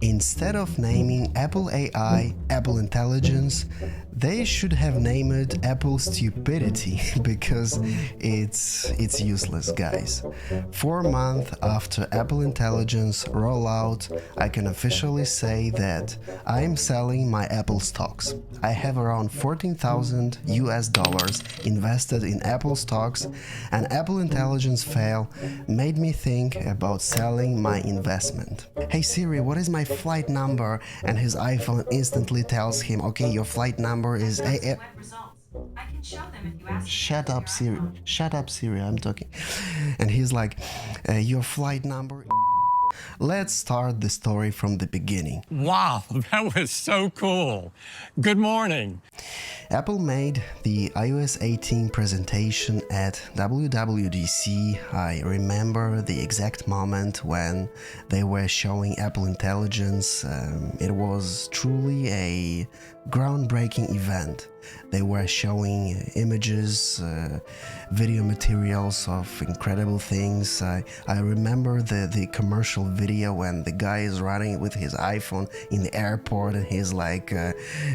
Instead of naming Apple AI Apple Intelligence, they should have named it Apple Stupidity because it's useless, guys. 4 months after Apple Intelligence rollout, I can officially say that I'm selling my Apple stocks. I have around 14,000 US dollars invested in Apple stocks, and Apple Intelligence fail made me think about selling my investment. Hey Siri, what is my flight number? And his iPhone instantly tells him, okay, your flight number is web results. I can show them if you ask me Shut with up, your Siri. iPhone. Shut up, Siri. I'm talking. And he's like, your flight number. Let's start the story from the beginning. Wow, that was so cool. Good morning. Apple made the iOS 18 presentation at WWDC. I remember the exact moment when they were showing Apple Intelligence. It was truly a groundbreaking event. They were showing images, video materials of incredible things. I remember the commercial video when the guy is running with his iPhone in the airport and he's like,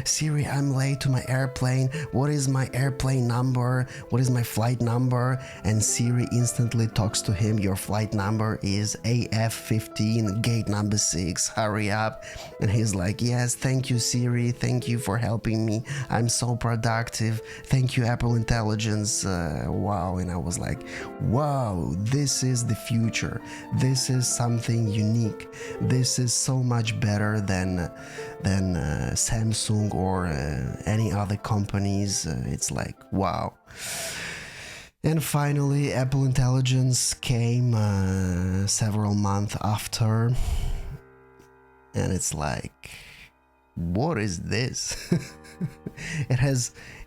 Siri, I'm late to my airplane. What is my airplane number? What is my flight number? And Siri instantly talks to him, your flight number is AF15, gate number 6, hurry up. And he's like, yes, thank you, Siri. Thank you for helping me. I'm so productive. Thank you, Apple Intelligence. Wow. And I was like, wow, this is the future. This is something unique. This is so much better than Samsung or any other companies. It's like, wow. And finally, Apple Intelligence came several months after, and it's like, what is this?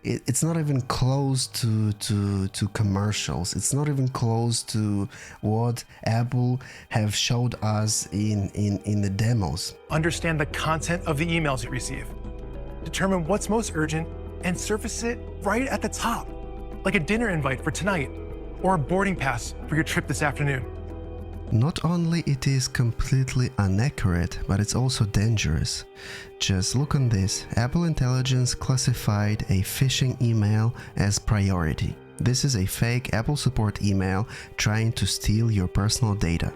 It's not even close to commercials. It's not even close to what Apple have showed us in the demos. Understand the content of the emails you receive. Determine what's most urgent and surface it right at the top, like a dinner invite for tonight or a boarding pass for your trip this afternoon. Not only it is completely inaccurate, but it's also dangerous. Just look on this. Apple Intelligence classified a phishing email as priority. This is a fake Apple support email trying to steal your personal data.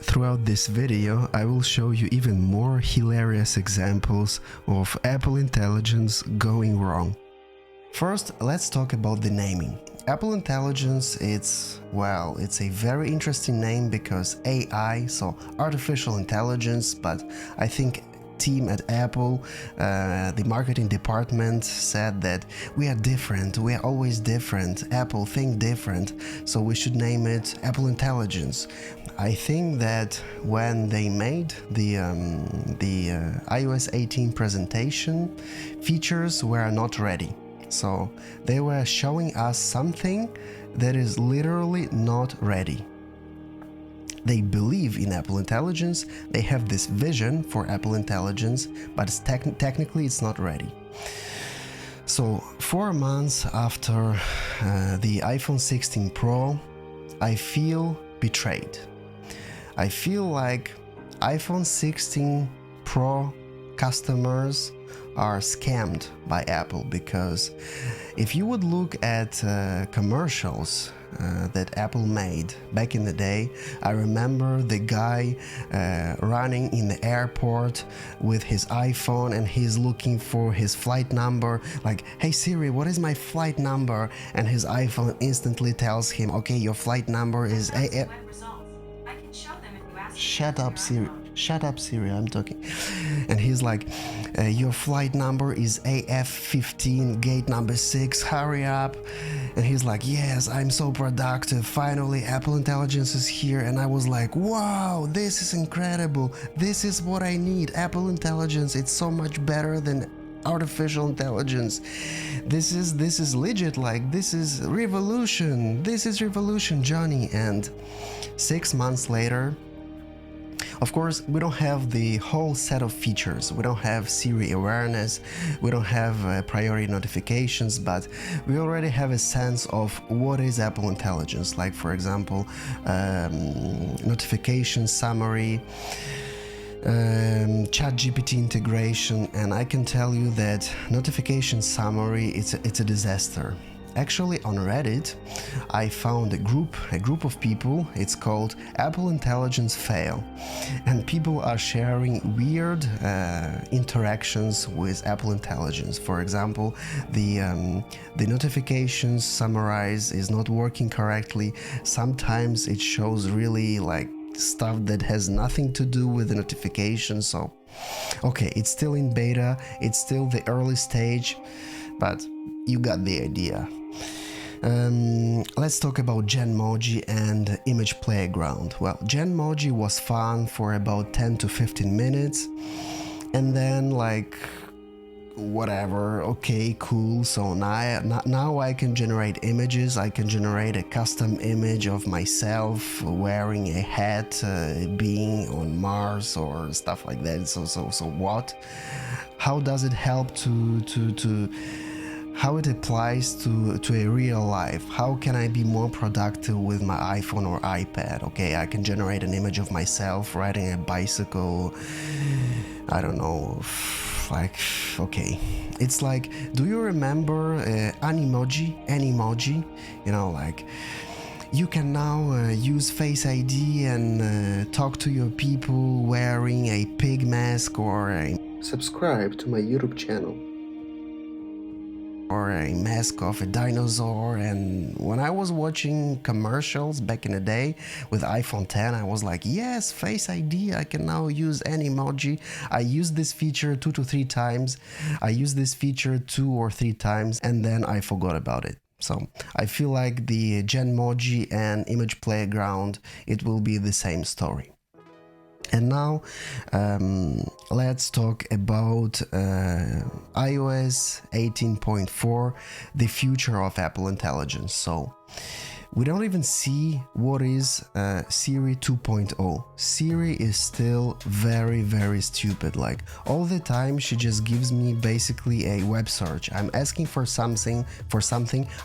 Throughout this video, I will show you even more hilarious examples of Apple Intelligence going wrong. First, let's talk about the naming. Apple Intelligence, it's a very interesting name because AI, so artificial intelligence, but I think team at Apple, the marketing department said that we are different, we are always different, Apple think different, so we should name it Apple Intelligence. I think that when they made the iOS 18 presentation, features were not ready. So they were showing us something that is literally not ready. They believe in Apple Intelligence, they have this vision for Apple Intelligence, but technically it's not ready. So 4 months after the iPhone 16 Pro, I feel betrayed. I feel like iPhone 16 Pro customers are scammed by Apple, because if you would look at commercials that Apple made back in the day, I remember the guy running in the airport with his iPhone and he's looking for his flight number, like, hey Siri, what is my flight number? And his iPhone instantly tells him, okay, your flight number is web results. I can show them if you ask me Shut with up, your Siri. iPhone. Shut up, Siri, I'm talking. And he's like, your flight number is AF15, gate number 6, hurry up. And he's like, yes, I'm so productive. Finally, Apple Intelligence is here. And I was like, wow, this is incredible. This is what I need. Apple Intelligence, it's so much better than artificial intelligence. This is legit, like, this is revolution. This is revolution, Johnny. And 6 months later, of course, we don't have the whole set of features. We don't have Siri awareness, we don't have priority notifications, but we already have a sense of what is Apple Intelligence. Like, for example, notification summary. ChatGPT integration, and I can tell you that notification summary, it's a disaster. Actually, on Reddit, I found a group of people. It's called Apple Intelligence Fail, and people are sharing weird interactions with Apple Intelligence. For example, the notifications summarize is not working correctly. Sometimes it shows really like stuff that has nothing to do with the notification. So, okay, it's still in beta. It's still the early stage, but you got the idea. Let's talk about Genmoji and Image Playground. Well, Genmoji was fun for about 10 to 15 minutes, and then like whatever, okay, cool. So now I can generate images. I can generate a custom image of myself wearing a hat, being on Mars or stuff like that. So what? How does it help to how it applies to a real life? How can I be more productive with my iPhone or iPad? Okay, I can generate an image of myself riding a bicycle. I don't know, like, okay. It's like, do you remember Animoji? You know, like, you can now use Face ID and talk to your people wearing a pig mask or a... Subscribe to my YouTube channel. Or a mask of a dinosaur. And when I was watching commercials back in the day with iPhone 10, I was like, yes, Face ID, I can now use any emoji. I used this feature 2 to 3 times. I used this feature 2 or 3 times, and then I forgot about it. So I feel like the Genmoji and Image Playground, it will be the same story. And now let's talk about iOS 18.4, the future of Apple Intelligence. So we don't even see what is Siri 2.0. Siri is still very, very stupid. Like all the time she just gives me basically a web search. I'm asking for something.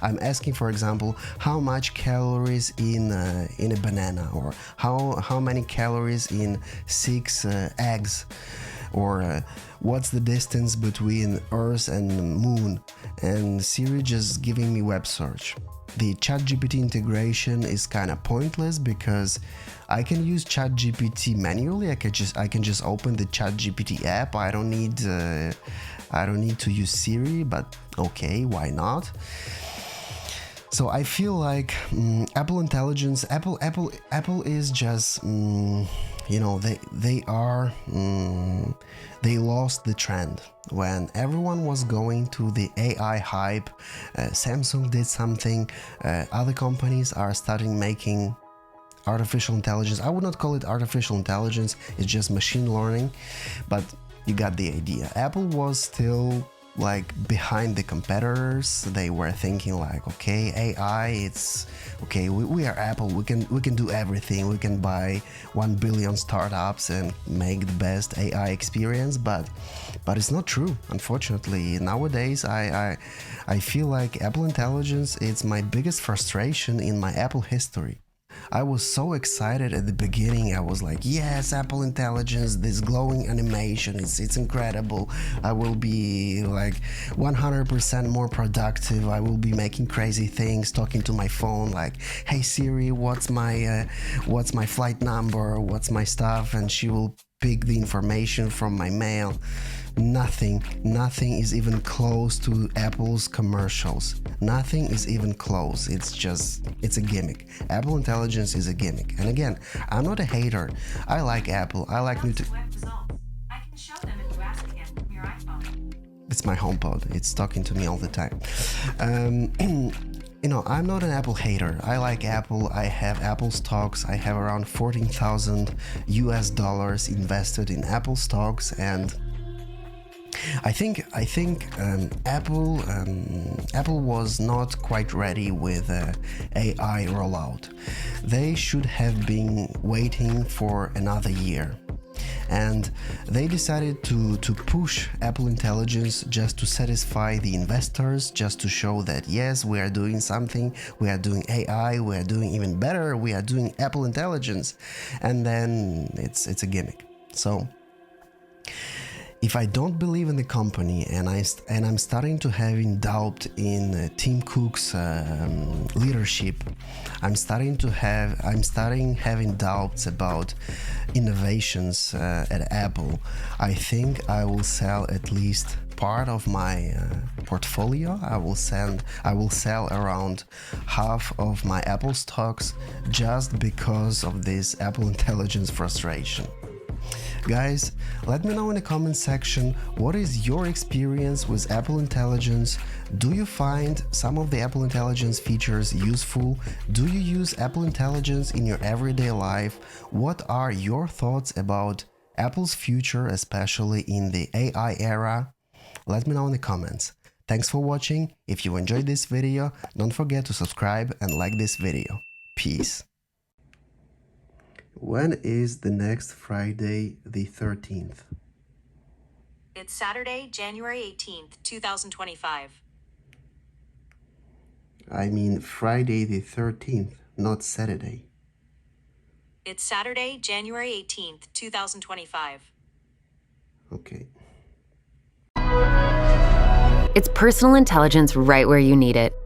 I'm asking, for example, how much calories in a banana, or how many calories in 6 eggs, or what's the distance between Earth and the Moon, and Siri just giving me web search. The ChatGPT integration is kind of pointless because I can use ChatGPT manually. I can just open the ChatGPT app. I don't need to use Siri, but okay, why not? So I feel like Apple Intelligence, Apple is just you know, they lost the trend. When everyone was going to the AI hype, Samsung did something, other companies are starting making artificial intelligence. I would not call it artificial intelligence, it's just machine learning, but you got the idea. Apple was still like behind the competitors. They were thinking like, okay, AI, it's okay, we are Apple, we can do everything, we can buy 1 billion startups and make the best AI experience, but it's not true, unfortunately. Nowadays I feel like Apple Intelligence, it's my biggest frustration in my Apple history. I was so excited at the beginning. I was like, yes, Apple Intelligence, this glowing animation, it's incredible. I will be like 100% more productive. I will be making crazy things, talking to my phone like, hey Siri, what's my flight number, what's my stuff, and she will pick the information from my mail. Nothing is even close to Apple's commercials. Nothing is even close. It's a gimmick. Apple Intelligence is a gimmick. And again, I'm not a hater. I like Apple. I like new Web results. I can show them if you ask again from your iPhone. It's my HomePod. It's talking to me all the time. You know, I'm not an Apple hater. I like Apple. I have Apple stocks. I have around $14,000 US invested in Apple stocks, and I think Apple was not quite ready with AI rollout. They should have been waiting for another year. And they decided to push Apple Intelligence just to satisfy the investors, just to show that yes, we are doing something, we are doing AI, we are doing even better, we are doing Apple Intelligence, and then it's a gimmick. So If I don't believe in the company and I'm starting to having doubt in Tim Cook's leadership, I'm starting having doubts about innovations at Apple, I think I will sell at least part of my portfolio. I will sell around half of my Apple stocks just because of this Apple Intelligence frustration. Guys, let me know in the comment section what is your experience with Apple Intelligence. Do you find some of the Apple Intelligence features useful? Do you use Apple Intelligence in your everyday life? What are your thoughts about Apple's future, especially in the AI era? Let me know in the comments. Thanks for watching. If you enjoyed this video, don't forget to subscribe and like this video. Peace. When is the next Friday the 13th? It's Saturday, January 18th, 2025. I mean Friday the 13th, not Saturday. It's Saturday, January 18th, 2025. Okay. It's personal intelligence right where you need it.